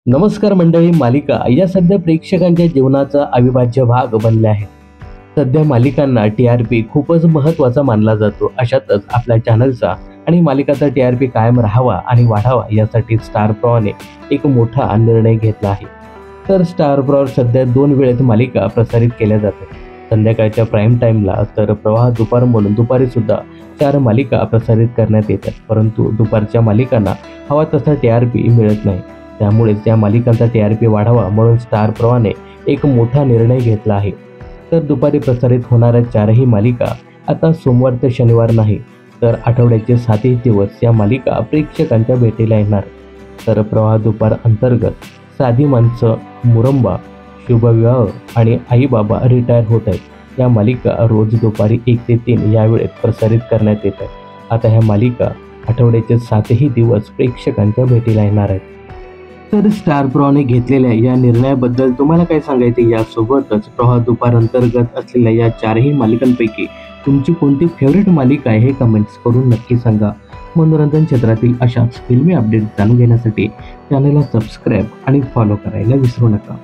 नमस्कार मंडळी. मालिका या सध्या प्रेक्षकांच्या जीवनाचा अविभाज्य भाग बनल्या आहेत. सध्या मालिकांना TRP खूपच महत्त्वाचा मानला जातो. अशातच आपल्या चॅनलचा आणि मालिकाचा TRP कायम राहावा आणि वाढावा यासाठी स्टार प्रवाहाने एक मोठा निर्णय घेतला आहे. तर स्टार प्रवाहावर सध्या 2 वेळेत मालिका प्रसारित केल्या जातात. संध्याकाळच्या प्राईम टाईमला तर प्रवाह दुपार म्हणून दुपारी सुद्धा 4 मालिका प्रसारित करण्यात येतात. परंतु दुपारच्या मालिकांना हवा तसा TRP मिळत नाही. त्यामुळेच या मालिकांचा TRP वाढावा म्हणून स्टार प्रवाहाने एक मोठा निर्णय घेतला आहे. तर दुपारी प्रसारित होणाऱ्या 4ही मालिका आता सोमवार ते शनिवार नाही तर आठवड्याचे 7ही दिवस या मालिका प्रेक्षकांच्या भेटीला येणार. तर प्रवाह दुपार अंतर्गत साधी माणसं, मुरंबा, शुभविवाह आणि आई बाबा रिटायर होत आहेत या मालिका रोज दुपारी 1 ते 3 या वेळेत प्रसारित करण्यात येत आहेत. आता ह्या मालिका आठवड्याचे 7ही दिवस प्रेक्षकांच्या भेटीला येणार आहेत. तर स्टार प्रवाहाने घेतलेल्या या निर्णयाबद्दल तुम्हाला काय सांगायचे? यासोबतच प्रवाह दुपार अंतर्गत असलेल्या या 4ही मालिकांपैकी तुमची कोणती फेवरेट मालिका आहे हे कमेंट्स करून नक्की सांगा. मनोरंजन क्षेत्रातील अशाच फिल्मी अपडेट जाणून घेण्यासाठी चॅनलला सबस्क्राईब आणि फॉलो करायला विसरू नका.